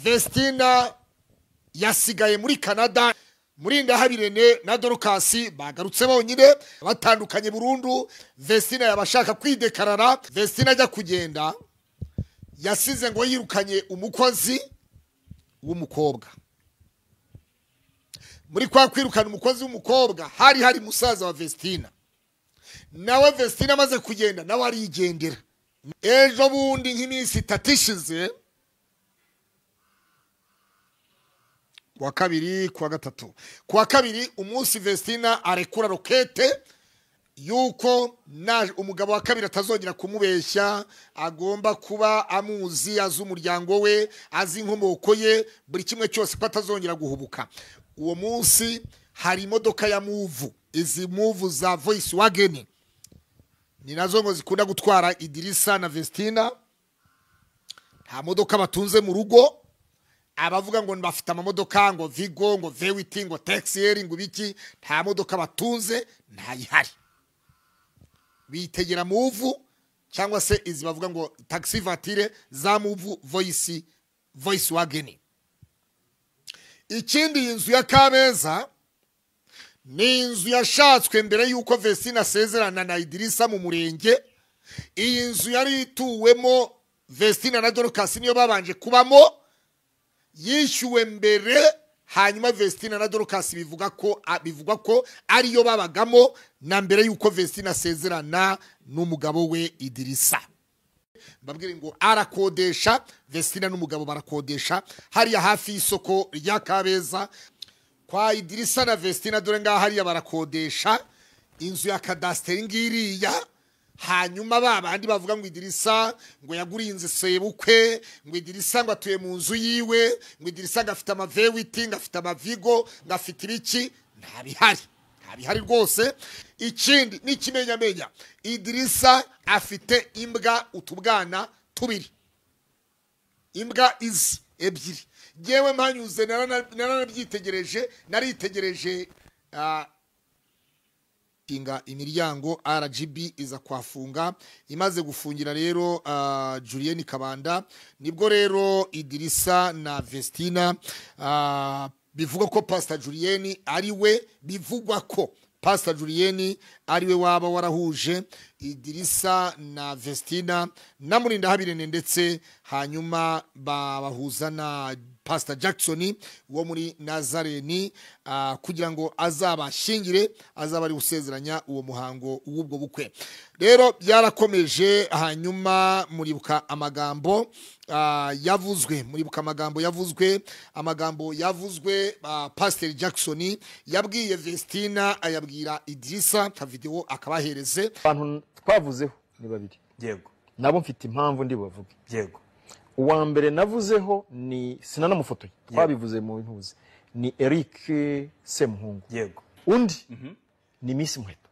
Vestina yasigaye muri Canada. Murindahabirene na Dorcas bagarutse bonyine batandukanye burundu. Vestina yabashaka kwidekarara. Vestina ajya kugenda yasize ngo yirukanye umukozi w'umukobwa. Muri kwa kwirukana umukozi w'umukobwa hari musaza wa Vestina. Nawe Vestina amaze kugenda nawe arigendera. Ejo bundi nk'iminsi tatishize kuwa kabiri kuwa gatatu. Kuwa kabiri umunsi Vestina arekura rokete yuko umugabo wa kabiri atazongera kumubeshya, agomba kuba amuzi, azi umuryango we, azi inkomoko ye, buri kimwe cyose ko atazongera guhubuka. Uwo munsi hari imodoka ya Move, izi Move za Volkswagen ni nazo ngo zikunda gutwara Idirisa na Vestina. Nta modoka batunze mu rugo. Abavuga ngo bafite amamodoka ngo Vigo ngo V8 ngo Texel ngo biki, nta modoka batunze, ntayihari. Bitegera Move cyangwa se izi bavuga ngo taxi voiture za Move Volkswagen. Ikindi inzu ya Kabeza ni inzu yashatswe mbere yuko Vestina asezerana na Idirisa mu murenge. Iyi nzu yari ituwemo Vestina na Dorcas niyo babanje kubamo, yishyuwe mbere, hanyuma Vestina na Dorcas bivugwa ko ariyo babagamo na mbere yuko Vestina asezerana n'umugabo we Idirisa. Babwire ngo arakodesha, Vestina n'umugabo barakodesha hariya hafi y'isoko rya Kabeza kwa Idirisa na Vestina. Dore ngaha hariya barakodesha inzu ya kadasiteri ngiriya. Hanyuma babandi bavuga ngo Idirisa ngo yagurinze sebukwe, ngo Idirisa ngo atuye mu nzu yiwe, ngo Idirisa ngafite ama V8 ngafite ama Vigo ngafite ibiki, ntabihari rwose. Ikindi n'ikimenyamenya, Idirisa afite imbwa utubwana tubiri, imbwa izi ebyiri. Yewe mpanyuze naranabyitegereje, naritegereje inga imiryango RGB iza kwafunga. Imaze gufungira rero Julien Kabanda, nibwo rero Idirisa na Vestina bivugwa ko Pastor Julien ariwe, bivugwa ko Pastor Julien ariwe waba warahuje Idirisa na Vestina na Murindahabirene, ndetse hanyuma babahuza na Pastor Jackson wo muri Nazareni kugira ngo azabashingire, azaba ari usezeranya uwo muhango w'ubwo bukwe. Rero byarakomeje. Hanyuma muribuka amagambo yavuzwe, amagambo yavuzwe Pastor Jackson yabwiye Vestina, ayabwira Idirisa, ka video akabahereze. Abantu twavuzeho ni babiri, yego, nabo mfite impamvu ndi bavuge. yego. Uwa mbere navuzeho ni sinana mufoto twabivuze mu ntuzi, ni Eric Semuhungu, yego. Undi ni Miss Muheto.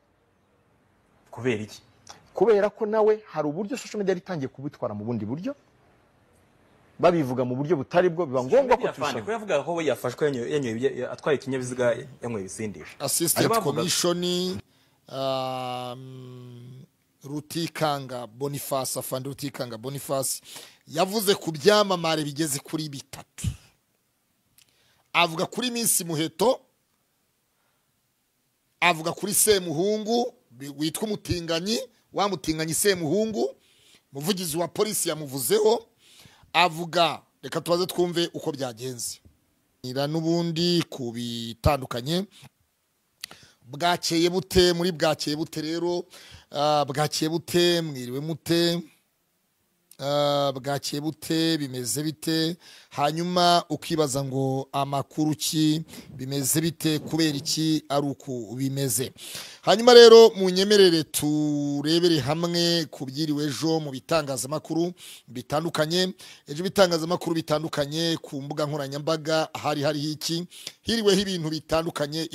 Kubera iki? Kubera ko nawe hari uburyo social media ritangiye kubitwara mu bundi buryo, babivuga mu buryo butari bwo, biba ngombwa ko tushaka ko yavuga ko yafashwe yanyoye atwaye ikinyabiziga yanyoye bisindisha. Assistant Commission Rutikanga Boniface, afande Rutikanga Boniface yavuze ku byamamare bigeze kuri bitatu. Avuga kuri Miss Muheto, avuga kuri Semuhungu witwa umutinganyi, wa mutinganyi Semuhungu, muvugizi wa polisi yamuvuzeho. Avuga, reka tubaze twumve uko byagenze. Nira nubundi kubitandukanye. Bwakeye bute, muri bwakeye bute rero, bwakeye bute, mwiriwe mute, bwakeye bute, bimeze bite. Hanyuma ukibaza ngo amakuru ki, bimeze bite, kubera iki ari uko bimeze. Hanyuma rero munyemerere turebere hamwe kubyiriwe ejo mu bitangazamakuru bitandukanye. Ejo bitangazamakuru bitandukanye ku mbuga nkoranyambaga hari iki, hiriweho ibintu bitandukanye,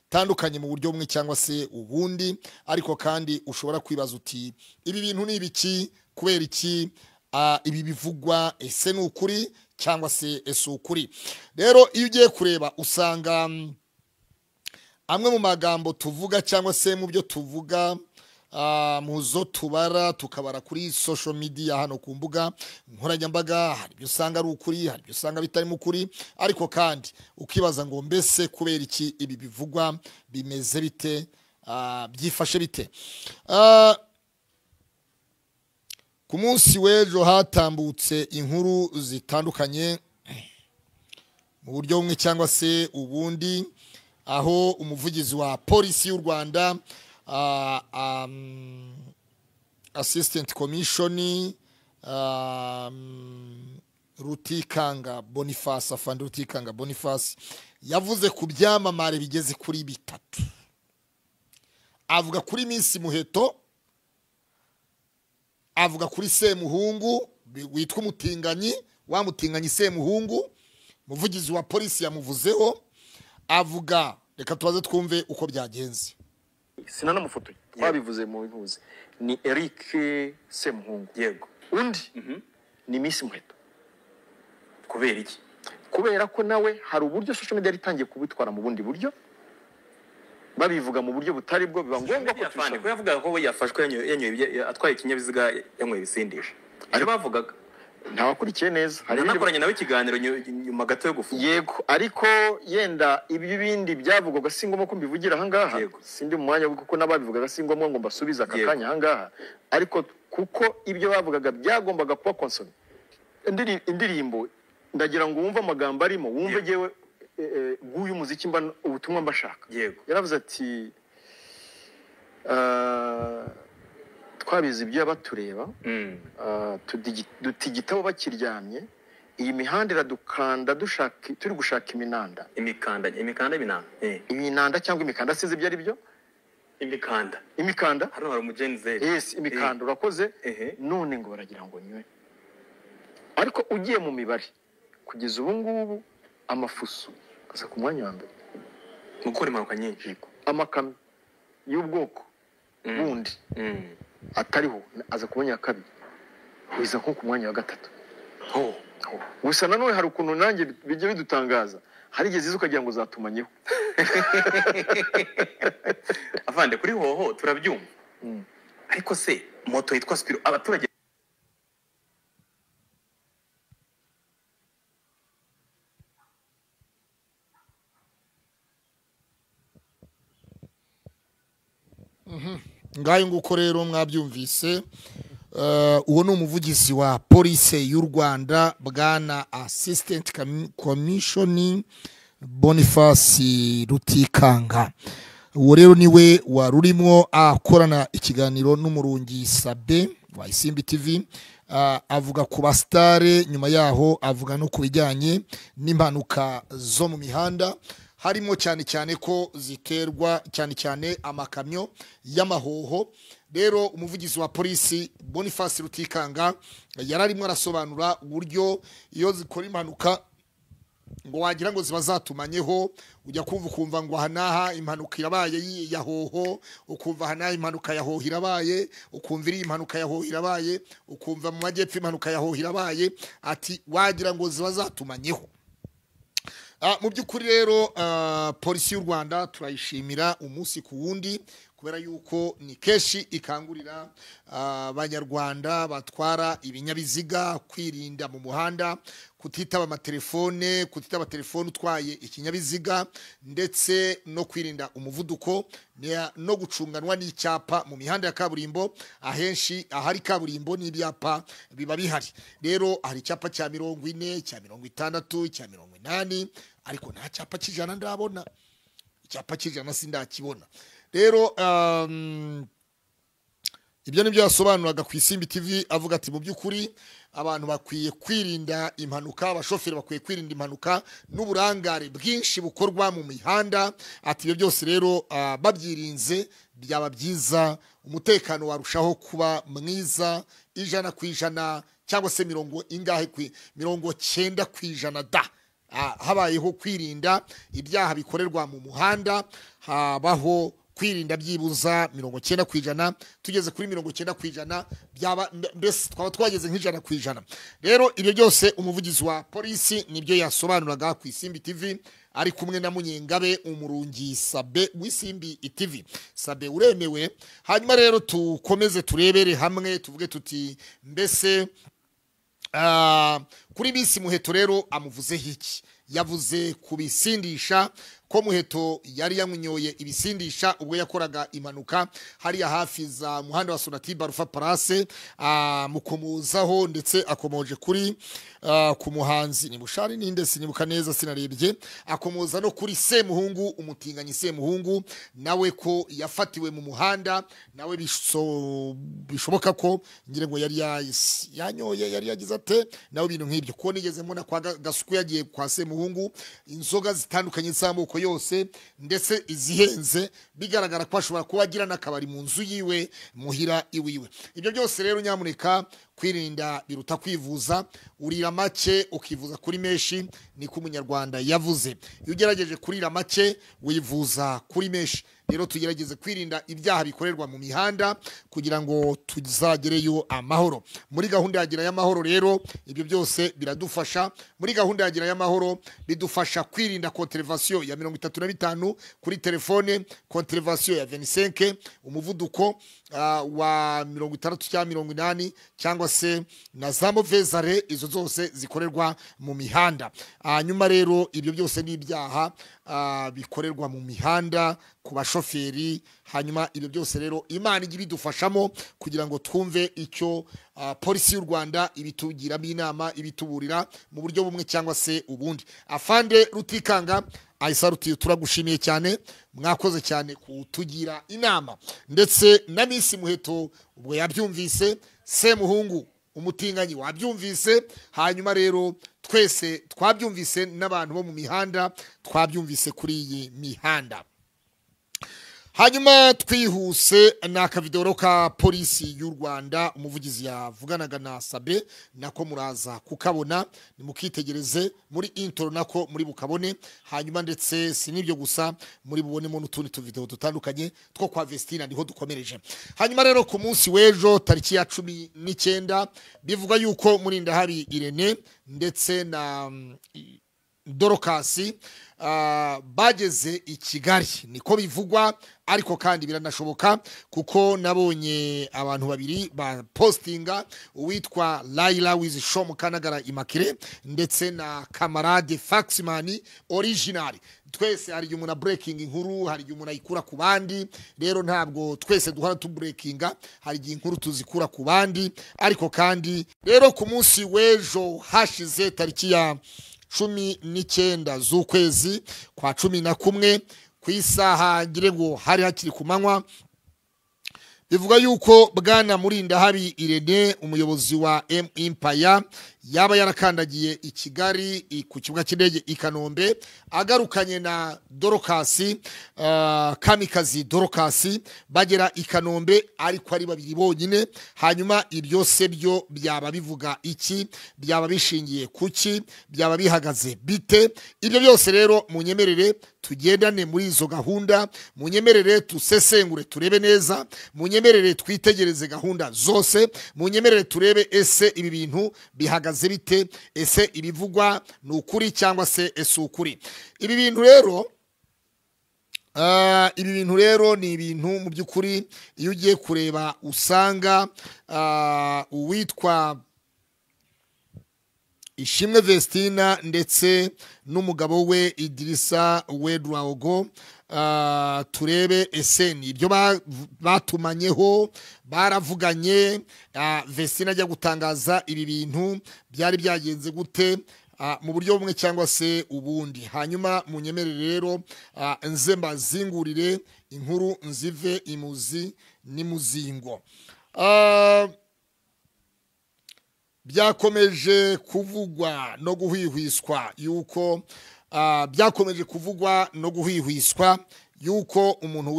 bitandukanye mu buryo bumwe cyangwa se ubundi. Ariko kandi ushobora kwibaza uti ibi bintu ni ibiki, kubera iki ibi bivugwa, ese ni ukuri cyangwa se ese ukuri. Rero iyo ugiye kureba usanga amwe mu magambo tuvuga cyangwa se mu byo tuvuga muzo tubara tukabara kuri social media hano ku mbuga nkoranyambaga, hari ibyo usanga ari ukuri, hari ibyo usanga bitari mu kuri, ariko kandi ukibaza ngo mbese kubera iki ibi bivugwa bimeze bite, byifashe bite. Ku munsi w'ejo hatambutse inkuru zitandukanye mu buryo bumwe cyangwa se ubundi, aho umuvugizi wa polisi y'u Rwanda Assistant Commission Rutikanga Boniface, afande Rutikanga Boniface, yavuze ku byamamare bigeze kuri bitatu. Avuga kuri Miss Muheto, avuga kuri Semuhungu witwa Umutinganyi, wa Mutinganyi Semuhungu, umuvugizi wa polisi yamuvuzeho, avuga, reka tubaze twumve uko byagenze. Sinana mufoto twabivuze mu bivuze ni Eric Semuhungu, yego, undi ni Miss Muheto. kubera iki? Kubera ko nawe hari uburyo social media ritangiye kubitwara mu bundi buryo, babivuga mu buryo butari bwo, biba ngombwa ko tubishaka. Ko yavugaga ko yafashwe yanyoye atwaye ikinyabiziga yanyoye ibisindisha, ari bavugaga ntawakurikiye neza, hari nakoranye nawe ikiganiro nyuma gato yo gufunga. Yego, ariko yenda ibi bindi byavugwaga singoma ko mbivugira ahangaha, sindi mu mwanya kuko nababivugaga singoma ngo mbasubiza akakanya ahangaha, ariko kuko ibyo bavugaga byagombaga kuba console indirimbo, ndagira ngo wumve amagambo arimo, wumve jewe guyu muziki mba ubutumwa mbashaka. Yego, yaravuze ati twabizi ibyo yabatureba, dutigitabo bakiryamye, iyi mihanda iradukanda dushaka, turi gushaka iminanda, iminanda cyangwa imikanda, size ibyo ari byo, imikanda hano hari umugenzi. Yes, imikanda urakoze. None ngo baragira ngo nywe, ariko ugiye mu mibare kugeza ubu ngubu amafuso kaza ku mwanya wa mbere mu gukora impanuka nyinshi, amakamyo y'ubwoko bundi atariho aza ku mwanya wa kabiri, wiza nko ku mwanya wa gatatu. Gusa nanone hari ukuntu nanjye bijye bidutangaza, hari igihe ziza ukagira ngo zatumanyeho. Avande kuri hoho turabyumva, ariko se moto yitwa Spiro abaturage ngayo nguko rero mwabyumvise. Uwo ni umuvugizi wa polisi y'u Rwanda, bwana Assistant Commission Boniface Rutikanga. Uwo rero niwe warurimo akorana ikiganiro n'umurungi Sabe wa Isimbi TV, avuga ku bastare, nyuma yaho avuga no kubijyanye n'impanuka zo mu mihanda, harimo cyane cyane ko ziterwa cyane cyane amakamyo y'amahoho. Rero umuvugizi wa polisi Boniface Rutikanga yararimo arasobanura uburyo iyo zikora impanuka ngo wagira ngo ziba zatumanyeho, ujya kumva ngo hanaha impanuka irabaye yahoho, ukumva hanaha impanuka yahoho irabaye, ukumva iri impanuka yahoho irabaye, ukumva mu majyepfo impanuka yahoho irabaye, ati wagira ngo ziba zatumanyeho. Mu by'ukuri rero polisi y'u Rwanda turayishimira umunsi ku wundi, kubera yuko ni keshi ikangurira abanyarwanda batwara ibinyabiziga kwirinda mu muhanda, kutitaba amatelefone, kutitaba telefone utwaye ikinyabiziga, ndetse no kwirinda umuvuduko, no gucunganwa n'icyapa mu mihanda ya kaburimbo. Ahenshi ahari kaburimbo n'ibyapa biba bihari. Rero hari icyapa cya 40, cya 60, cya 80, ariko nta cyapa cy'ijana ndabona. Icyapa cy'ijana sindakibona. Rero ibyo nibyo yasobanuraga ku Isimbi TV, avuga ati mu by'ukuri abantu bakwiye kwirinda impanuka, abashoferi bakwiye kwirinda impanuka n'uburangare bwinshi bukorwa mu mihanda. Ati ibyo byose rero babyirinze byaba byiza, umutekano warushaho kuba mwiza 100% cyangwa se 90% da. Habayeho kwirinda ibyaha bikorerwa mu muhanda, habaho kwirinda byibuza 90%, tugeze kuri 90% byaba mbese twaba twageze nk'100%. Rero ibyo byose umuvugizi wa polisi nibyo yasobanuraga ku Isimbi TV, ari kumwe na Munyengabe umurungi Sabe w'Isimbi TV. Sabe uremewe. Hanyuma rero tukomeze turebere hamwe tuvuge tuti mbese kuri bisi Muheto rero amuvuze hiki. Yavuze kubisindisha ko Muheto yari yamwinyoye ibisindisha ubwo yakoraga impanuka hariya hafi za muhanda wa Sonatiba Rufa Place, mukomuzaho ndetse akomoje kuri ku muhanzi ni Bushari ninde sinibuka neza sinarebye, akomoza no kuri Semuhungu umutinganyi Semuhungu nawe ko yafatiwe mu muhanda nawe bishoboka ko ngire ngo yari yanyoye yari yagize ate nawe ibintu nk'ibyo ko nigeze mbona kwa Gasuku yagiye kwa Semuhungu inzoga zitandukanye z'amoko yose ndetse izihenze bigaragara ko ashobora kuba agira n'akabari mu nzu yiwe muhira iwiwe. Ibyo byose rero nyamuneka kwirinda biruta kwivuza, urira make ukivuza kuri meshi niko umunyarwanda yavuze. Iyo ugerageje kurira make wivuza kuri meshi. Rero tugerageze kwirinda ibyaha bikorerwa mu mihanda kugira ngo tuzagereyo amahoro. Muri gahunda yagira y'amahoro rero ibyo byose biradufasha. Muri gahunda yagira y'amahoro bidufasha kwirinda kontrevasiyo ya 35 kuri telefone, kontrevasiyo ya 25, umuvuduko wa 60 cyangwa 80 cyangwa se na za movezare, izo zose zikorerwa mu mihanda. Nyuma rero ibyo byose ni ibyaha bikorerwa mu mihanda ku bashoferi. Hanyuma ibyo byose rero Imana igi bidufashamo kugira ngo twumve icyo polisi y'u Rwanda ibitugiramo inama ibituburira mu buryo bumwe cyangwa se ubundi. Afande Rutikanga Aisa Ruti turagushimiye cyane, mwakoze cyane kutugira inama ndetse na Miss Muheto ubwo yabyumvise, Semuhungu umutinganyi wabyumvise, hanyuma rero twese twabyumvise n'abantu bo mu mihanda twabyumvise kuri iyi mihanda. Hanyuma twihuse n'aka video ka polisi y'u Rwanda umuvugizi yavuganaga na Sabe nako muraza kukabona nimukitegereze muri intro nako muri bukabone. Hanyuma ndetse sinibyo gusa muri bubonemo n'utundi tu video dutandukanye two kwa Vestina niho dukomereje. Hanyuma rero ku munsi w'ejo tariki ya 19 bivuga yuko muri Ndahabi Irene ndetse na Dorokasi bageze i Kigali niko bivugwa, ariko kandi biranashoboka kuko nabonye abantu babiri ba postinga uwitwa Laila Wizishomu Kanagara Imakire ndetse na Kamarade Faxman original. Twese hari umuntu breaking inkuru, hari umuntu ayikura ku bandi, rero ntabwo twese duhora tu breakinga, hari inkuru tuzikura ku bandi. Ariko kandi rero ku munsi w'ejo hashize tariki ya 19 z'ukwezi kwa 11 ku isaha ngire ngo hari hakiri kumanywa, bivuga yuko bwana Murindahabi Irene umuyobozi wa M Empire yaba yarakandagiye i Kigali ku kibuga cy'indege i Kanombe agarukanye na Dorokasi, Kamikazi Dorokasi bagera i Kanombe ariko ari babiri bonyine. Hanyuma ibyo se byo byaba bivuga iki, byaba bishingiye kuki, byaba bihagaze bite? Ibyo byose rero munyemerere tugendane muri izo gahunda, munyemerere tusesengure turebe neza, munyemerere twitegereze gahunda zose, munyemerere turebe ese ibi bintu bihagaze bite, ese ibivugwa n'ukuri cyangwa se ese ukuri. Ibi bintu rero ni ibintu mu by'ukuri iyo ugiye kureba usanga uwitwa Ishimwe Vestina ndetse n'umugabo we Idirisa Wedwaogo turebe ese ni ibyo batumanyeho baravuganye. Vestina ajya gutangaza ibi bintu byari byagenze gute mu buryo bumwe cyangwa se ubundi. Hanyuma munyemerere rero nze mbazingurire inkuru nzive imuzi n'imuzingo. Byakomeje kuvugwa no guhwihwiswa yuko byakomeje kuvugwa no guhwihwiswa yuko umuntu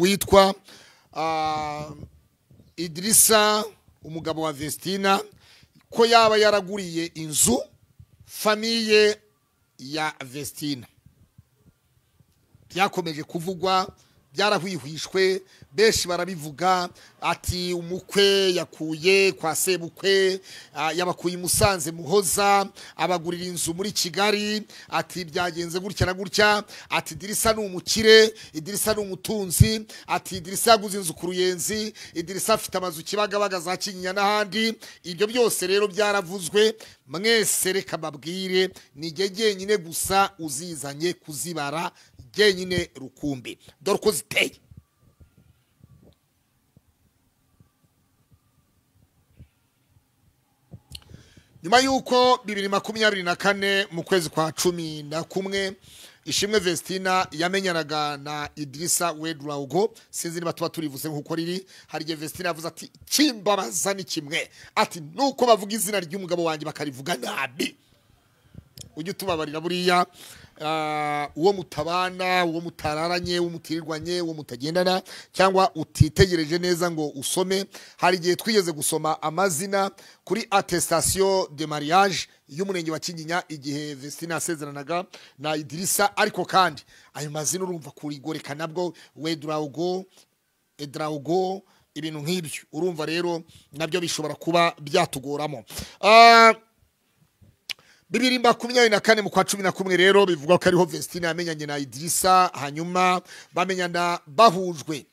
witwa Idirisa umugabo wa Vestina ko yaba yaraguriye inzu famiye ya Vestina. Byakomeje kuvugwa byarahwihwishwe benshi barabivuga ati umukwe yakuye kwa sebukwe yabakuye i Musanze Muhoza abagurira inzu muri Kigali ati byagenze gutya na gutya ati Idirisa ni umukire Idirisa ni umutunzi ati Idirisa yaguze inzu ku Ruyenzi Idirisa afite amazu Kibagabaga za Kinyinya n'ahandi ibyo byose rero byaravuzwe mwese reka babwire ni nyine gusa uzizanye kuzibara nyine rukumbi dore ko ziteye nyuma yuko 2024 mu kwezi kwa 11 Ishimwe Vestina yamenyanaga na Idirisa Wedraugo sinzi niba tuba turivuze nkuko riri hari je Vestina yavuze ati kimbabaza ni kimwe ati nuko bavuga izina ry'umugabo wanjye bakarivuga nabi ujye tubabarira buriya uwo mutabana uwo mutararanye uwo mutirirwanye uwo mutagendana cyangwa utitegereje neza ngo usome hari gihe twigeze gusoma amazina kuri attestation de mariage y'umurenge wa Kinyinya igihe Vestina asezeranaga na Idirisa ariko kandi ayo mazina urumva kurigoreka nabwo Wedraugo Edraugo ibintu nk'ibyo urumva rero nabyo bishobora kuba byatugoramo 2024 mu kwa 11 rero bivugwa ko ariho Vestina yamenyanye na Idirisa hanyuma bamenyana bahujwe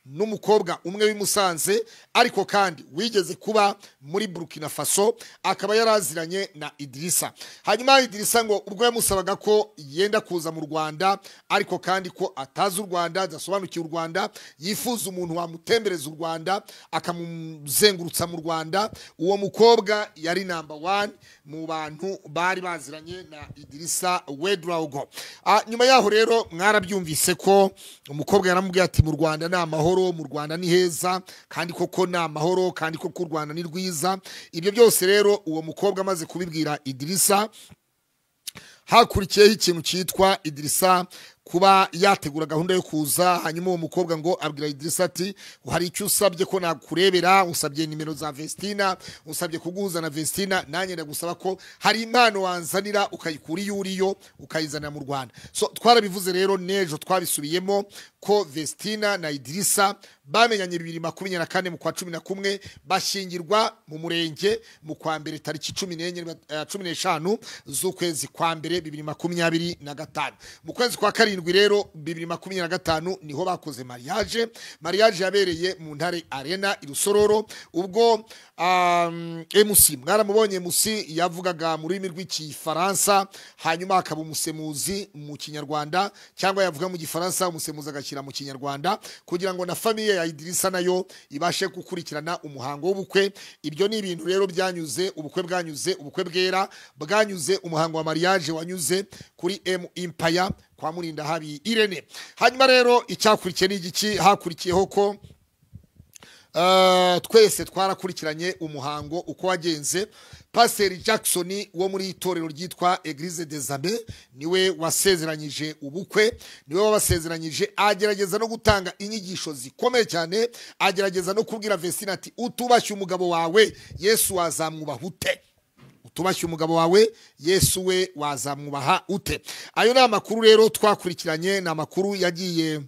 n'umukobwa umwe w'imusanze ariko kandi wigeze kuba muri Burkina Faso akaba yaraziranye na Idirisa hanyuma Idirisa ngo ubwo yamusabaga ko yenda kuza mu Rwanda ariko kandi ko atazi u Rwanda adasobanukiye u Rwanda yifuza umuntu wamutembereza u Rwanda akamuzengurutsa mu Rwanda uwo mukobwa yari number 1 mu bantu bari baziranye na Idirisa Wedraugo nyuma yaho rero mwarabyumvise ko umukobwa yaramubwiye ati mu Rwanda na amahoro mu Rwanda ni heza kandi koko na amahoro kandi koko u Rwanda ni rwiza ibyo byose rero uwo mukobwa amaze kubibwira Idirisa hakurikiyeho ikintu cyitwa Idirisa kuba yategura gahunda yo kuza hanyuma uwo mukobwa ngo abwira Idirisa ati hari icyo usabye ko nakurebera usabye nimero za Vestina usabye kuguhuza na Vestina nanye ndagusaba ko hari impano wanzanira ukayikura yuriyo ukayizana mu Rwanda so twarabivuze rero nejo twabisubiyemo ko Vestina na Idirisa bamenyanye 2024 mu kwa 11 bashingirwa mu murenge mu kwa mbere tariki 15 z'ukwezi kwa mbere 2025 mu kwezi kwa karindwi rero 2025 niho bakoze mariage yabereye mu Ntare Arena irusororo ubwo MC mwaramubonye MC yavugaga mu rurimi rw'ikifaransa hanyuma akaba umusemuzi mu Kinyarwanda cyangwa yavuga mu Gifaransa umusemuzi agakira mu Kinyarwanda kugira ngo na famille ya Idirisa nayo ibashe gukurikirana umuhango w'ubukwe ibyo ni ibintu rero byanyuze ubukwe bwanyuze ubukwe bwera bwanyuze umuhango wa mariage wanyuze kuri Empire kwa Murinda habi Irene hanyuma rero icyakurikiye n'igiki hakurikiyeho ko twese twarakurikiranye umuhango uko wagenze Pastor Jackson wo muri itorero ryitwa Église des Abbés niwe wasezeranyije ubukwe niwe wabasezeranyije agerageza no gutanga inyigisho zikomeye cyane agerageza no kubwira Vestina ati utubashye umugabo wawe Yesu wazamwubaha ute utubashye umugabo wawe Yesu we wazamwubaha ute ayo ni amakuru rero twakurikiranye na amakuru yagiye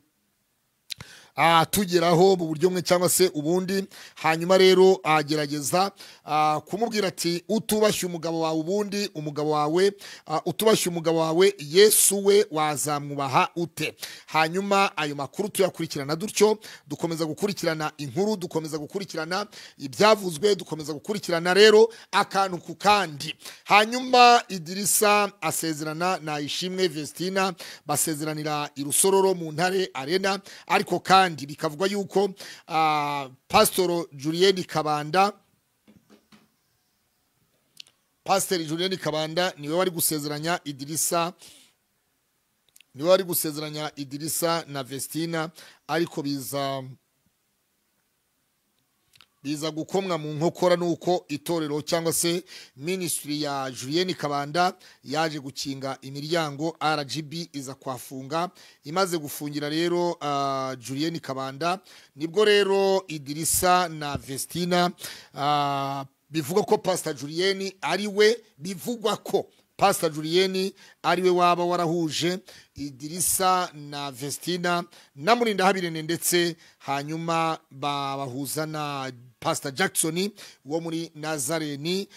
tugeraho mu buryo mwe cyangwa se ubundi hanyuma rero agerageza kumubwira ati utubashye umugabo wawe ubundi umugabo wawe utubashye umugabo wawe Yesu we wazamwubaha ute hanyuma ayo makuru tuyakurikirana dutyo dukomeza gukurikirana inkuru dukomeza gukurikirana ibyavuzwe dukomeza gukurikirana rero akantu ku kandi hanyuma Idirisa asezerana na Ishimwe Vestina basezeranira irusororo mu Ntare Arena ariko kandi bikavugwa yuko Pastor Julien Kabanda niwe wari gusezeranya Idirisa na Vestina ariko biza gukomwa mu nkokora nuko itorero cyangwa se ministry ya Julien Kabanda yaje gukinga imiryango RGB iza kwafunga imaze gufungira rero Julien Kabanda nibwo rero Idirisa na Vestina bivugwa ko Pastor Julien ari we bivugwa ko Pastor Julienne ariwe waba warahuje Idirisa na Vestina na Murindahabirene, ndetse hanyuma babahuza na Pastor Jackson wo muri Nazareni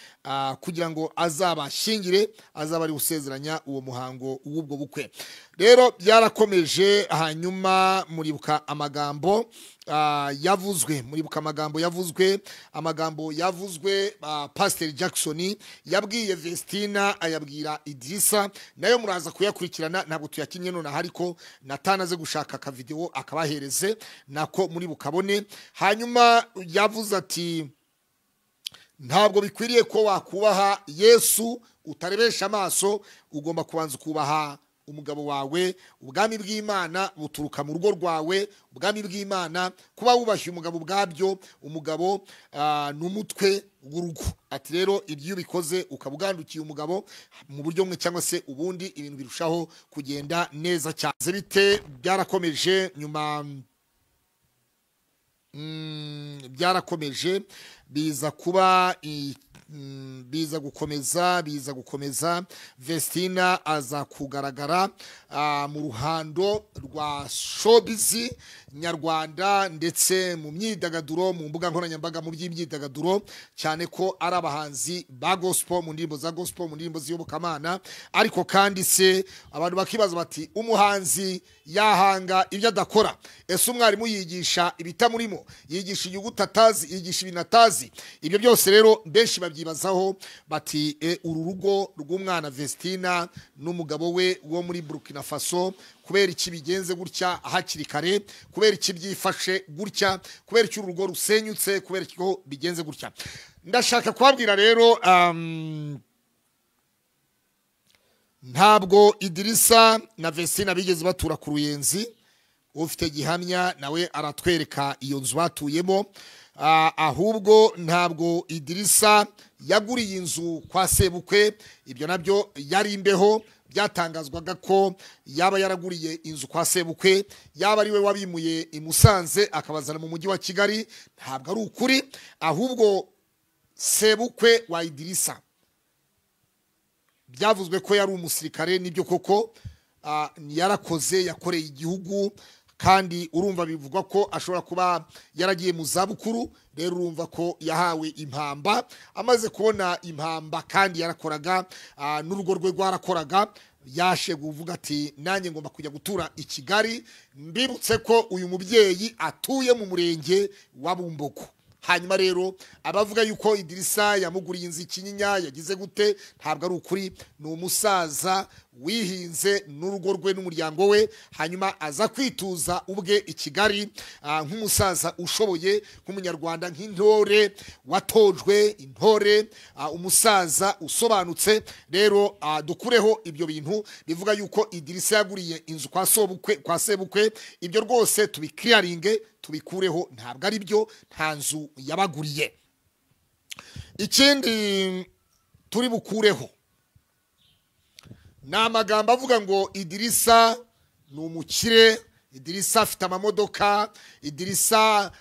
kugira ngo azabashingire, azaba ari usezeranya uwo muhango w'ubwo bukwe. Rero byarakomeje, hanyuma muribuka amagambo yavuzwe, amagambo yavuzwe Pastor Jackson yabwiye Vestina, ayabwira Idirisa, nayo muraza kuyakurikirana, ntabwo tuyakinye none ariko natanaze gushaka ka video akabahereze nako muri bukabone. Hanyuma yavuze ati ntabwo bikwiriye ko wakubaha Yesu utarebesha amaso, ugomba kubanza kubaha umugabo wawe. Ubwami bw'Imana buturuka mu rugo rwawe, ubwami bw'Imana kuba wubashye umugabo bwabyo, umugabo n'umutwe w'urugo. Ati rero ibyo bikoze ukabugandukiye umugabo mu buryo bumwe cyangwa se ubundi, ibintu birushaho kugenda neza cyane. Bite byarakomeje, nyuma byarakomeje biza kuba biza gukomeza Vestina aza kugaragara mu ruhando rwa showbiz nyarwanda, ndetse mu myidagaduro, mu mbuga nkoranyambaga, mu by'imyidagaduro, cyane ko ari abahanzi ba gospel, mu ndirimbo za gospel, mu ndirimbo z'iyobokamana. Ariko kandi se abantu bakibaza bati umuhanzi yahanga ibyo adakora? Ese umwarimu yigisha ibitamurimo? Yigisha inyuguti atazi? Yigisha ibintu atazi? Ibyo byose rero benshi babyibazaho bati uru rugo rw'umwana Vestina n'umugabo we wo muri Burkina Faso, kubera iki bigenze gutya hakiri kare? Kubera iki byifashe gutya? Kubera iki urugo rusenyutse? Kubera iki bigenze gutya? Ndashaka kubabwira rero ntabwo Idirisa na Vestina bigeze batura ku Ruyenzi. Ufite gihamya nawe aratwereka iyo nzu batuyemo. Ahubwo ntabwo Idirisa yaguriye inzu kwa sebukwe, ibyo nabyo yari imbeho. Byatangazwaga ko yaba yaraguriye inzu kwa sebukwe, yaba ari we wabimuye i Musanze akabazana mu mujyi wa Kigali. Ntabwo ari ukuri, ahubwo sebukwe wa Idirisa byavuzwe ko yari umusirikare. Nibyo koko yarakoze, yakoreye igihugu, kandi urumva bivugwa ko ashobora kuba yaragiye mu zabukuru. Rero urumva ko yahawe impamba, amaze kubona impamba kandi yarakoraga, n'urugo rwe rwarakoraga, yashe kuvuga ati nanjye ngomba kujya gutura i Kigali. Mbibutse ko uyu mubyeyi atuye mu murenge wa Bumbogo. Hanyuma rero abavuga yuko Idirisa yamuguriye inzu Kinyinya yagize gute, ntabwo ari ukuri. Ni umusaza wihinze n'urugo rwe n'umuryango we, hanyuma aza kwituza ubwe i Kigali nk'umusaza ushoboye, nk'umunyarwanda, nk'intore watojwe, intore, umusaza usobanutse. Rero dukureho ibyo bintu bivuga yuko Idirisa yaguriye inzu kwa sebukwe. Ibyo rwose tubikiriyaringe, tubikureho, ntabwo ari byo, nta nzu yabaguriye. Ikindi turi bukureho ni amagambo avuga ngo Idirisa ni umukire, Idirisa afite amamodoka, Idirisa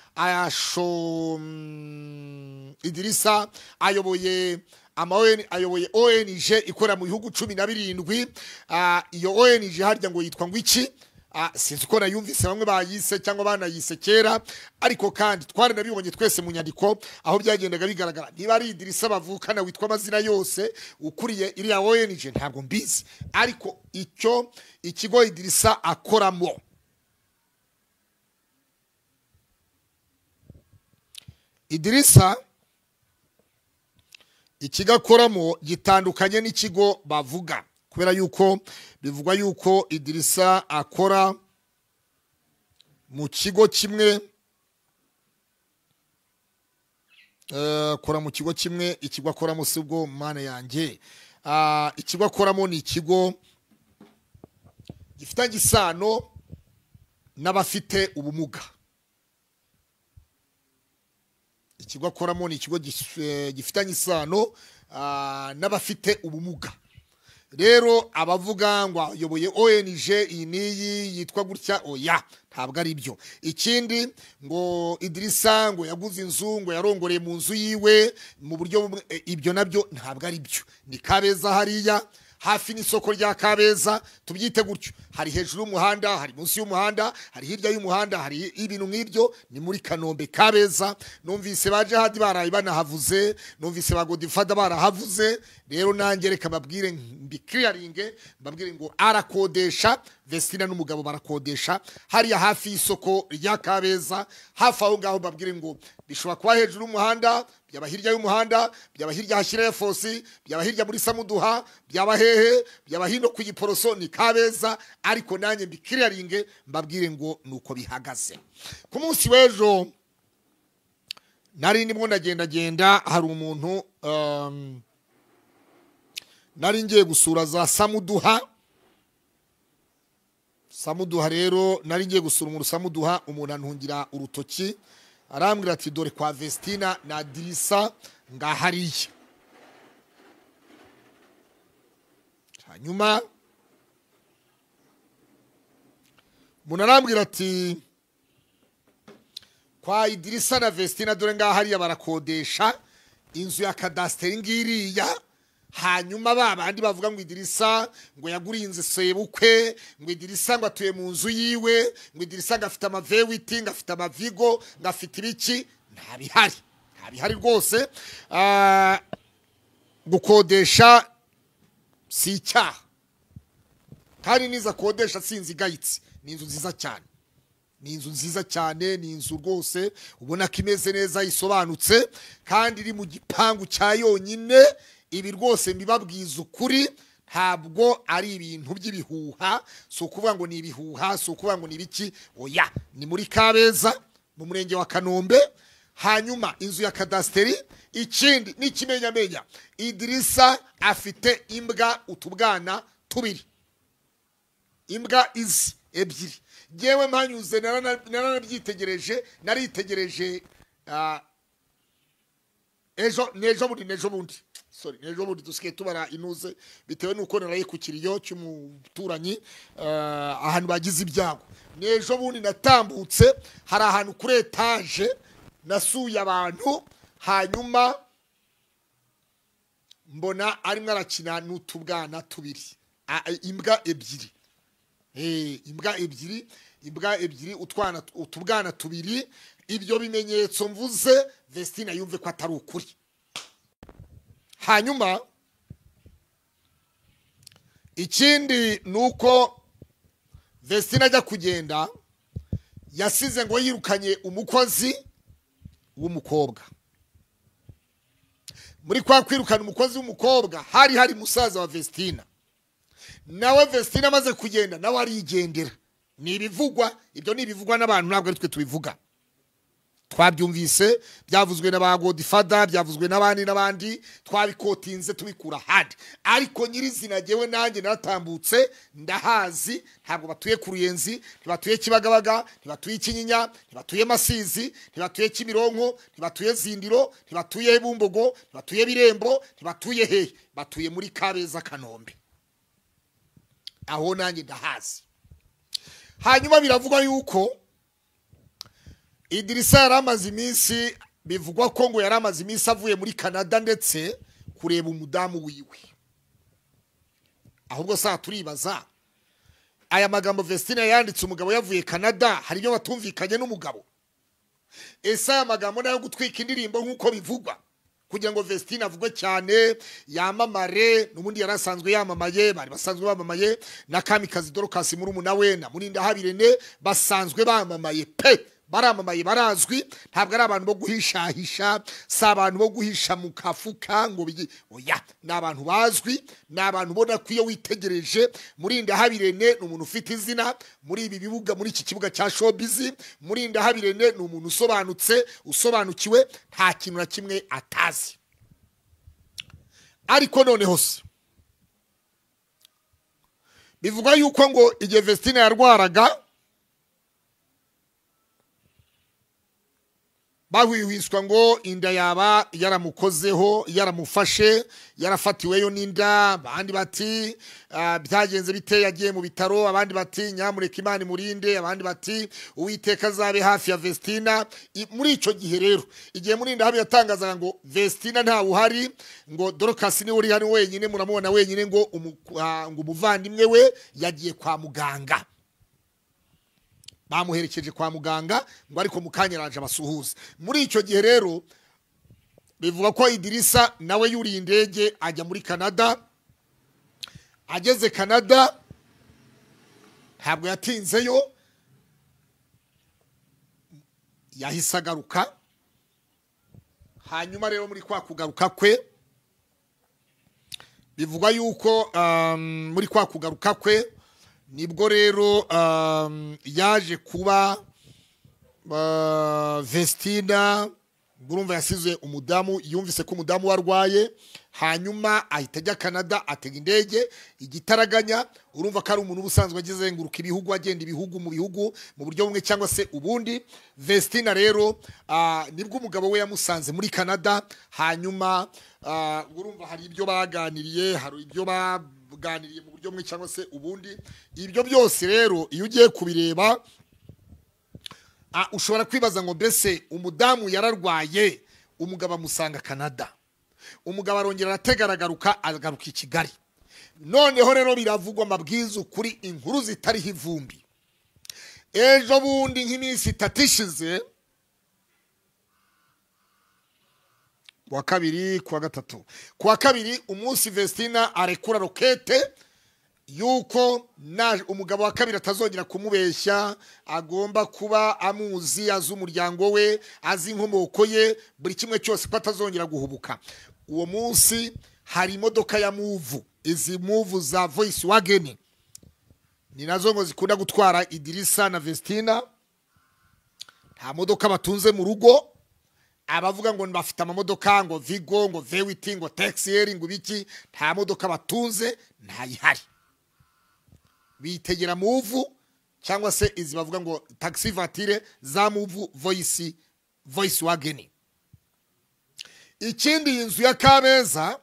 ayoboye ONG ikora mu bihugu 17. Iyo ONG harya ngo yitwa ngo iki? Sinzi ko nayumvise bamwe bayise cyangwa banayise kera, ariko kandi twari nabibonye twese mu nyandiko aho byagendaga bigaragara. Niba ari Idirisa bavukana witwa amazina yose ukuriye iriya ONG ntabwo mbizi, ariko icyo ikigo Idirisa akoramo, Idirisa ikigakoramo gitandukanye n'ikigo bavuga, kubera yuko bivugwa yuko Idirisa akora mu kigo kimwe, ikigo akoramo si bwo mana yanjye, ikigo akoramo ni ikigo gifitanye isano n'abafite ubumuga. Ikigo akoramo ni ikigo gifitanye isano n'abafite ubumuga. Rero abavuga ngo ayoboye ONG iyi niyi yitwa gutya, oya, ntabwo ari byo. Ikindi ngo Idirisa ngo yaguze inzu, ngo yarongoreye mu nzu yiwe mu buryo, ibyo nabyo ntabwo ari byo. Ni Kabeza hariya, hafi n'isoko rya Kabeza, tubyite gutyo. Hari hejuru y'umuhanda, hari munsi y'umuhanda, hari hirya y'umuhanda, hari ibintu nk'ibyo. Ni muri Kanombe Kabeza. Numvise baje hadi barayi banahavuze, numvise bagodifada barahavuze. Rero nanjye reka babwire mbi clearinge, babwire ngo arakodesha, Vestina n'umugabo barakodesha hariya hafi y'isoko rya Kabeza, hafi aho ngaho. Babwire ngo bishobora kuba hejuru y'umuhanda, byaba hirya y'umuhanda, byaba hirya hashyira ya fosi, byaba hirya muri Samuduha, byaba hehe, byaba hino ku Giporoso, ni Kabeza. Ariko nanjye mbi clearinge mbabwire ngo nuko bihagaze. Ku munsi w'ejo nari ndimo ndagenda, hari umuntu nari ngiye gusura za Samuduha. Samuduha rero nari ngiye gusura umuntu Samuduha, umuntu antungira urutoki arambwira ati dore kwa Vestina na Dirisa ngahariye. Hanyuma umuntu arambwira ati kwa Idirisa na Vestina dore ngahariye barakodesha inzu ya kadasiteri ngiriya. Hanyuma babandi bavuga ngo Idirisa ngo yagurinze sebukwe, ngo Idirisa ngo atuye mu nzu yiwe, ngo Idirisa ngafite amavewiti, ngafite amavigo, ngafite ibiki, ntabihari rwose. Gukodesha si icyaha, kandi niza kodesha sinzi igayitse. Ni inzu nziza cyane, ni inzu nziza cyane, ni inzu rwose ubona ko imeze neza, isobanutse, kandi iri mu gipangu cya yonyine. Ibi rwose mbibabwiza ukuri, ntabwo ari ibintu by'ibihuha. Si ukuvuga ngo ni ibihuha, si ukuvuga ngo ni ibiki, oya, ni muri Kabeza mu murenge wa Kanombe. Hanyuma inzu ya kadasiteri. Ikindi n'ikimenyamenya, Idirisa afite imbwa, utubwana tubiri, imbwa izi ebyiri. Yewe mpanyuze naranabyitegereje, naritegereje nejo bundi nejo bundi dusigaye tubara inuze bitewe nuko naraye ku kiriyo cy'umuturanyi ahantu bagize ibyago. Nejo bundi natambutse, hari ahantu kuri etage nasuye abantu, hanyuma mbona arimo arakina n'utubwana tubiri, imbwa ebyiri, imbwa ebyiri, utubwana tubiri. Ibyo bimenyetso mvuze Vestina yumve ko atari ukuri. Hanyuma ikindi nuko Vestina ajya kugenda yasize ngo yirukanye umukozi w'umukobwa. Muri kwa kwirukana umukozi w'umukobwa hari musaza wa Vestina. Nawe Vestina amaze kugenda nawe arigendera. Ni ibivugwa, ibyo ni ibivugwa n'abantu, ntabwo ari twe tubivuga. Twabyumvise, byavuzwe n'abagodifada, byavuzwe n'abandi, twabikotinze tubikura handi. Ariko nyirizina jewe nanjye natambutse ndahazi. Ntabwo batuye ku Ruyenzi, ntibatuye Kibagabaga, ntibatuye Kinyinya, ntibatuye Masizi, ntibatuye Kimironko, ntibatuye Zindiro, ntibatuye Bumbogo, ntibatuye Birembo, ntibatuye hehe, batuye muri Kabeza Kanombe. Aho nanjye ndahazi. Hanyuma biravugwa yuko Idirisa yaramaze iminsi, bivugwa ko ngo yaramaze iminsi avuye muri Canada ndetse kureba umudamu wiwe. Ahubwo saa turibaza, aya magambo Vestina yanditse umugabo yavuye Canada, hari ibyo batumvikanye n'umugabo. Ese aya magambo nayo gutwika indirimbo nk'uko bivugwa kugira ngo Vestina avugwe cyane, yamamare. N'ubundi yarasanzwe yamamaye, bari basanzwe bamamaye na Kamikazi Dorcas murumuna we na Murinda Habirene, basanzwe bamamaye pe, baramamaye, barazwi. Ntabwo ari abantu bo guhishahisha, si abantu bo guhisha mu kafuka ngo oya, ni abantu bazwi, ni abantu ubona ko iyo witegereje Murinda Habirene ni umuntu ufite izina muri ibi bibuga, muri iki kibuga cya showbiz. Murinda Habirene ni umuntu usobanutse, usobanukiwe, nta kintu na kimwe atazi. Ariko noneho se bivuga yuko ngo igihe Vestina yarwaraga bahwihwiswa ngo inda yaba yaramukozeho yaramufashe yarafatiweyo n'inda, abandi bati byagenze bite yagiye mu bitaro, abandi bati nyamureka Imana imurinde, abandi bati Uwiteka azabe hafi ya Vestina. Muri ico gihe rero igihe Murinda habi yatangazaga ngo Vestina nta uhari, ngo Dorcas ni uri hano wenyine, muramubona wenyine, ngo umuvandimwe we yagiye kwa muganga, bamuherekeje kwa muganga, ngo ariko mukanyaraje abasuhuza. Muri icyo gihe rero bivuga ko Idirisa nawe yuriye indege ajya muri Canada. Ageze Canada ntabwo yatinzeyo, yahise agaruka. Hanyuma rero muri kwa kugaruka kwe bivugwa yuko muri kwa kugaruka kwe nibwo rero yaje kuba Vestina, urumva yasize umudamu, yumvise ko umudamu warwaye, hanyuma ahita ajya Canada atega indege igitaraganya. Urumva ko ari umuntu ubusanzwe agizenguruka ibihugu, agenda ibihugu mu bihugu mu buryo bumwe cyangwa se ubundi. Vestina rero nibwo umugabo we yamusanze muri Canada, hanyuma urumva hari ibyo baganiriye, hari ibyo baganiriye mu buryo bumwe cyangwa se ubundi. Ibyo byose rero iyo ugiye kubireba ushobora kwibaza ngo mbese umudamu yararwaye, umugabo amusanga Canada, umugabo arongera arategaragaruka agaruka i Kigali. Noneho rero biravugwa amabwiza ukuri, inkuru zitariho ivumbi. Ejo bundi nk'iminsi 3 ishize, kuwa kabiri, kuwa gatatu, kuwa kabiri umunsi Vestina arekura rokete yuko umugabo wa kabiri atazongera kumubeshya, agomba kuba amuzi, azi umuryango we, azi inkomoko ye, buri kimwe cyose ko atazongera guhubuka. Uwo munsi hari imodoka ya Move, izi Move za Volkswagen ni nazo ngo zikunda gutwara Idirisa na Vestina. Nta modoka batunze mu rugo, abavuga ngo bafite amamodoka ngo Vigo, ngo V8, ngo Texel, ngo biki, nta modoka batunze, ntayihari. Bitegera Move cyangwa se izi bavuga ngo taxi voiture za Move Volkswagen. Ikindi, inzu ya Kabeza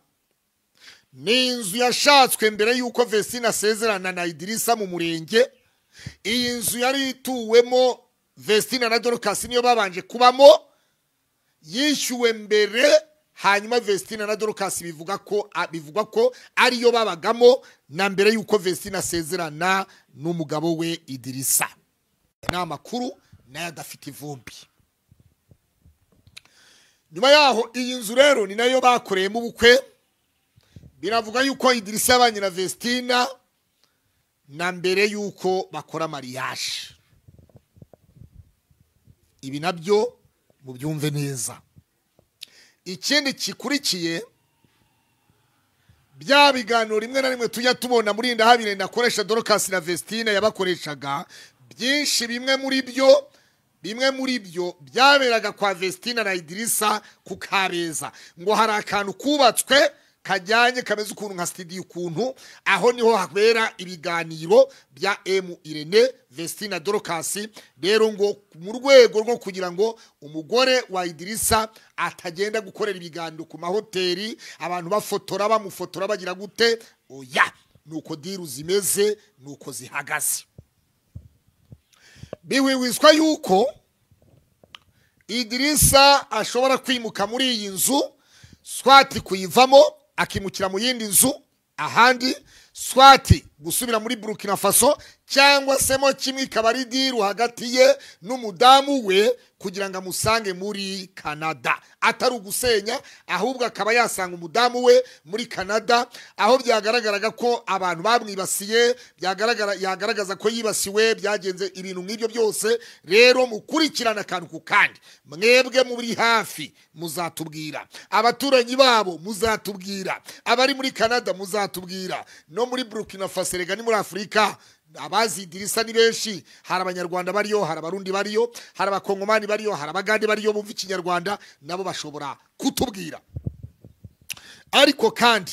ni inzu yashatswe mbere yuko Vestina asezerana na Idirisa mu murenge. Iyi nzu yari ituwemo Vestina na Dorcas, niyo babanje kubamo, yishyuwe mbere, hanyuma Vestina na Dorcas bivugwa ko ariyo babagamo na mbere yuko Vestina asezerana n'umugabo we Idirisa. Ni amakuru nayo adafite ivumbi. Nyuma yaho iyi nzu rero ni nayo bakoreyemo ubukwe. Biravuga yuko Idirisa yabanye na Vestina na mbere yuko bakora mariage. Ibi nabyo mubyumve neza. Ikindi kikurikiye, bya biganiro rimwe na rimwe tujya tubona Murinda habire nakoresha Dorcas na Vestina yabakoreshaga, byinshi bimwe muri byo byaberaga kwa Vestina na Idirisa ku Kabeza. Ngo hari akantu kubatswe kajyanye kameze ukuntu nka studio ukuntu, aho niho habera ibiganiro bya Irene Vestina Dorcas. Rero ngo mu rwego rwo kugira ngo umugore wa Idirisa atagenda gukorera ibiganiro ku mahoteli, abantu bafotora bamufotora bagira gute, oya, nuko diru zimeze, nuko zihagaze. Biwiwiswa yuko Idirisa ashobora kwimuka muri iyi nzu, swati kuyivamo akimukira mu yindi nzu ahandi, swati gusubira muri Burkina Faso, cyangwa se mo kimwe kabari diru hagati ye n'umudamu we kugira ngo amusange muri Canada. Atari ugusenya, ahubwo akaba yasanga umudamu we muri Canada, aho byagaragaraga ko abantu bamwibasiye, yagaragaza ko yibasiwe, byagenze ibintu nk'ibyo byose. Rero mukurikirana akantu ku kandi, mwebwe muri hafi muzatubwira, abaturanyi babo muzatubwira, abari muri Canada muzatubwira, no muri Burkina Faso rega ni muri Afrika. Abazi Idirisa ni benshi, hari abanyarwanda bariyo, hari abarundi bariyo, hari abakongomani bariyo, hari abagande bariyo bumva ikinyarwanda, nabo bashobora kutubwira. Ariko kandi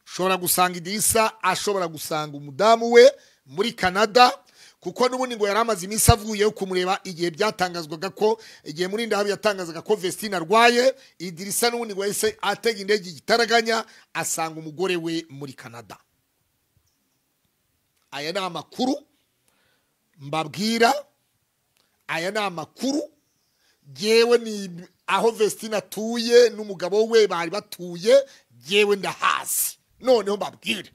ushobora gusanga Idirisa ashobora gusanga umudamu we muri Canada, kuko n'ubundi ngo yari amaze iminsi avuyeyo kumureba igihe byatangazwaga ko igihe Murindahabi yatangazaga ko Vestine arwaye. Idirisa n'ubundi ngo yahise atega indege igitaraganya asanga umugore we muri Canada. Aya ni amakuru mbabwira, aya ni amakuru jewe ni aho Vestine atuye n'umugabo we bari batuye, jewe ndahazi. Noneho mbabwire,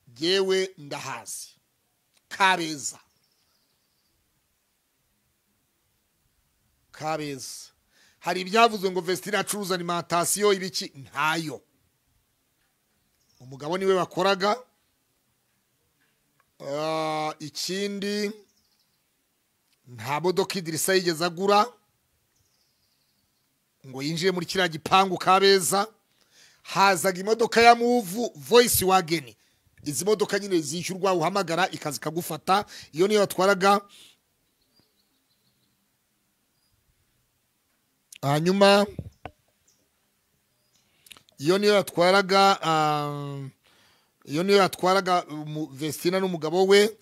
jewe ndahazi Kabeza. Hari ibyavuzwe ngo Vestine acuruza alimentation ibiki, ntayo. Umugabo niwe bakoraga. Ikindi nta modoka Idirisa yigeze agura ngo yinjiye muri kiriya gipangu Kabeza. Hazaga imodoka ya Move Voice Wagon, izi modoka nyine zishyurwa uhamagara ikazi kagufata. Iyo niyo yatwaraga. Hanyuma iyo niyo yatwaraga Vestine n'umugabo we,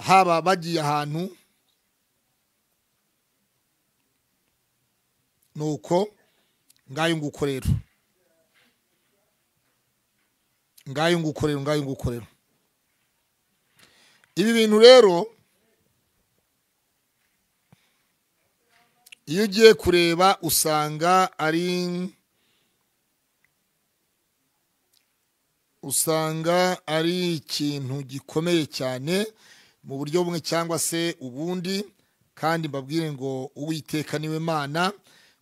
haba bagiye ahantu. Nuko ngayo nguko rero, ibi bintu rero iyo ugiye kureba usanga ari ikintu gikomeye cyane mu buryo bumwe cyangwa se ubundi. Kandi mbabwire ngo Uwiteka niwe Mana,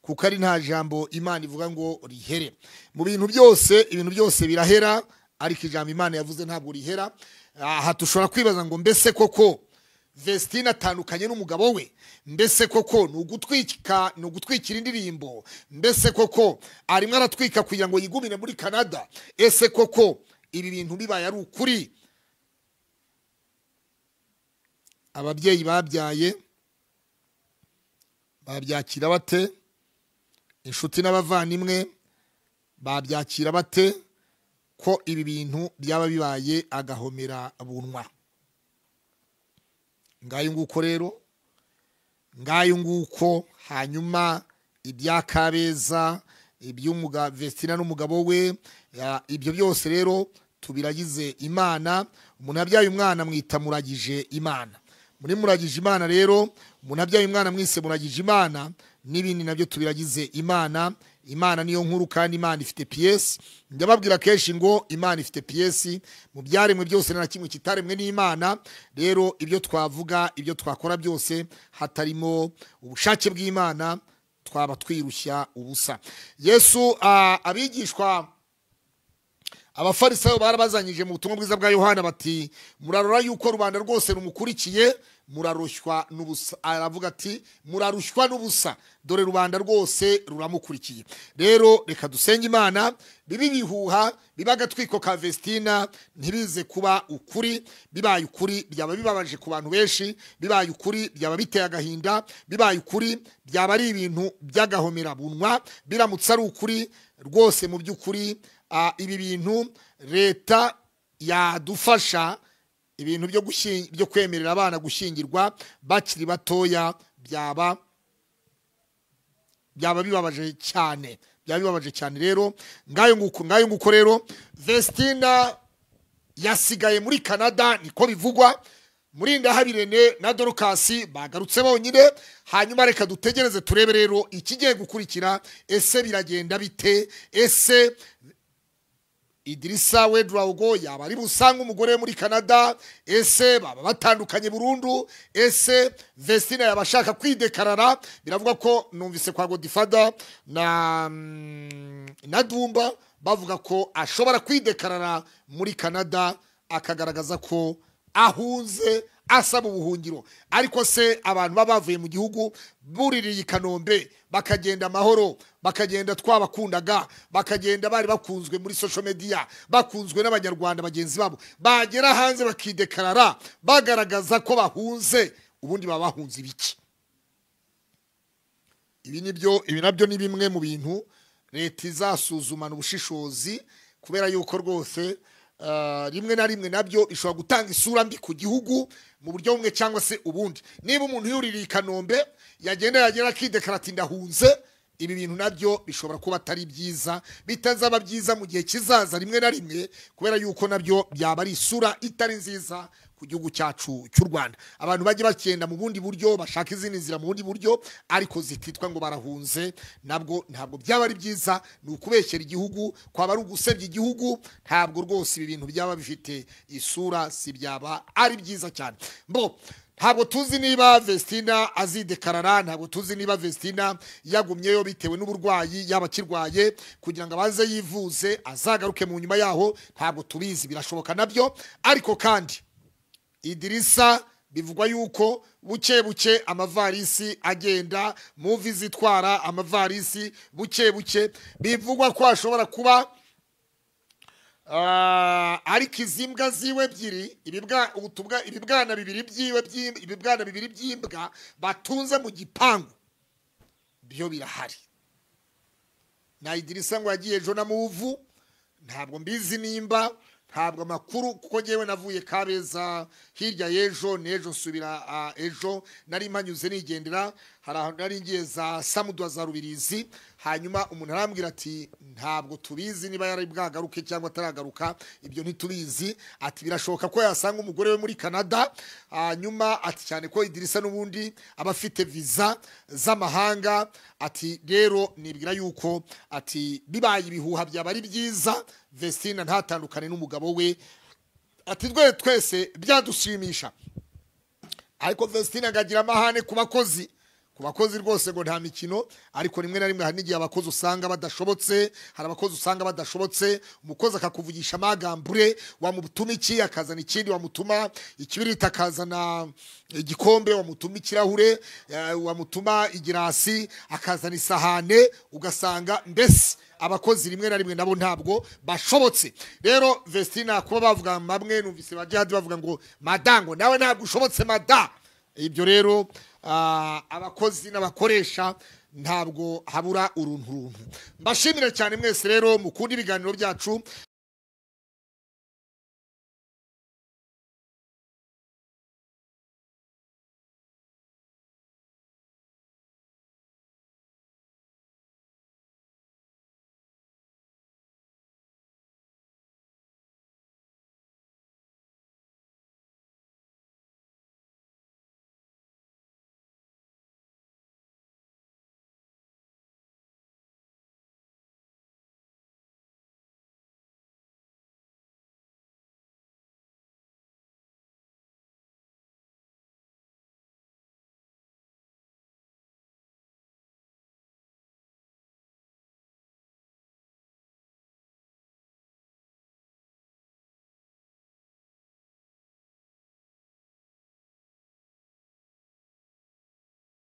kuko ari nta jambo Imana ivuga ngo rihere. Mu bintu byose, ibintu byose birahera, ariko ijambo Imana yavuze ntabwo rihera. Aha tushobora kwibaza ngo mbese koko Vestine atandukanye n'umugabo we? Mbese koko ni ugutwikira indirimbo? Mbese koko arimo aratwika kugira ngo yigumire muri Canada? Ese koko ibi bintu bibaye ari ukuri? Ababyeyi babyaye babyakira bate? Inshuti n'abavandimwe babyakira bate ko ibi bintu byaba bibaye agahomera bunwa? Ngayo nguko rero, ngayo nguko. Hanyuma ibya Kabeza, iby'umuga Vestine n'umugabo we, ibyo byose rero tubiragize Imana. Umuntu abyaye umwana mwita muragije Imana. Muri muragije Imana rero, umuntu abyaye umwana mwise muragije Imana. N'ibindi nabyo tubiragize Imana. Imana niyo nkuru kandi Imana ifite piyesi. Ndababwira kenshi ngo Imana ifite piyesi. Mu byaremwe byose nta kimwe kitaremwe n'Imana. Rero ibyo twavuga, ibyo twakora byose hatarimo ubushake bw'Imana, twaba twirushya ubusa. Yesu abigishwa Abafarisayo barabazanyije mu butumwa bwiza bwa Yohana bati, murarora yuko rubanda rwose rumukurikiye, murarushywa n'ubusa. Aravuga ati murarushywa n'ubusa, dore rubanda rwose ruramukurikiye. Rero reka dusenge Imana, bibi bihuha, biba agatwiko ka Vestine ntibize kuba ukuri. Bibaye ukuri byaba bibabaje ku bantu benshi, bibaye ukuri byaba biteye agahinda, bibaye ukuri byaba ari ibintu by'agahomera bunwa. Biramutse ari ukuri rwose, mu by'ukuri ibi bintu leta yadufasha, ibintu byo kwemerera abana gushyingirwa bakiri batoya, byaba bibabaje cyane, rero ngayo nguko rero Vestine yasigaye muri Canada, niko bivugwa. Murindahabi Rene na Dorcas bagarutse bonyine. Hanyuma reka dutegereze turebe rero ikigiye gukurikira. Ese biragenda bite? Ese Idirisa Wedrawgo yaba ari busanga umugore we muri Canada? Ese baba batandukanye burundu? Ese Vestine yabashaka kwidekarara? Biravuga ko numvise kwa Godfather na Dumba bavuga ko ashobora kwidekarara muri Canada akagaragaza ko ahunze asaba ubuhungiro. Ariko se abantu babavuye mu gihugu buririye Kanombe bakagenda amahoro, bakagenda twabakundaga, bakagenda bari bakunzwe muri social media, bakunzwe n'abanyarwanda bagenzi babo, bagera hanze bakidekarara bagaragaza ko bahunze, ubundi baba bahunze ibiki? Ibi nabyo ni bimwe mu bintu leta izasuzumana ubushishozi, kubera yuko rwose rimwe na rimwe nabyo bishobora gutanga isura mbi ku gihugu mu buryo bumwe cyangwa se ubundi. Niba umuntu yuririye i Kanombe yagera akidekara ati ndahunze, ibi bintu nabyo bishobora kuba atari byiza, bitazaba byiza mu gihe kizaza rimwe na rimwe, kubera yuko nabyo byaba ari isura itari nziza ku gihugu cyacu cy'u Rwanda. Abantu bajye bakenda mu bundi buryo, bashaka izindi nzira mu bundi buryo, ariko zititwa ngo barahunze, ntabwo byaba ari byiza. Ni ukubeshyera igihugu, kwaba ari ugusebya igihugu, ntabwo rwose ibi bintu byaba bifite isura, si byaba ari byiza cyane. Ntabwo tuzi niba Vestina azidekarara, ntabwo tuzi niba Vestina yagumyeyo bitewe n'uburwayi yaba akirwaye kugira ngo abaze yivuze azagaruke mu nyuma yaho, ntabwo tubizi, birashoboka nabyo. Ariko kandi Idirisa bivugwa yuko buke buke amavarisi agenda, muvi zitwara amavarisi buke buke, bivugwa ko ashobora kuba ariko izi mbwa ziwe ebyiri, ibibwana bibiri by'imbwa batunze mu gipangu byo birahari. Na Idirisa ngo yagiye ejo na muvu, ntabwo mbizi nimba, ntabwo amakuru, kuko ngewe navuye Kabeza hirya y'ejo, n'ejo nsubira ejo nari mpanyuze nigendera, hari ahantu nari ngiye za Samudwa za Rubirizi, hanyuma umuntu arambwira ati ntabwo tubizi niba yari bwagaruke cyangwa ataragaruka, ibyo ntitubizi. Ati birashoboka ko yasanga umugore we muri Canada, hanyuma ati cyane ko Idirisa n'ubundi aba afite visa z'amahanga. Ati rero nibwira yuko ati bibaye ibihuha byaba ari byiza Vestina ntatandukane n'umugabo we. Ati twese byadushimisha, ariko Vestina agagira amahane ku bakozi rwose ngo nta mikino. Ariko rimwe na rimwe hari n'igihe abakozi usanga badashobotse, umukozi akakuvugisha amagambure, wamutuma iki akazana ikindi, wamutuma ikibirita akazana igikombe, wamutuma ikirahure, wamutuma igirasi akazana isahane, ugasanga mbese abakozi rimwe na rimwe nabo ntabwo bashobotse. Rero Vestina kuba bavuga bamwe, numvise bajyadi bavuga ngo madango nawe ntabwo ushobotse mada, ibyo rero abakozi n'abakoresha ntabwo habura uruntu. Mbashimire cyane mwese rero mukunda ibiganiro byacu.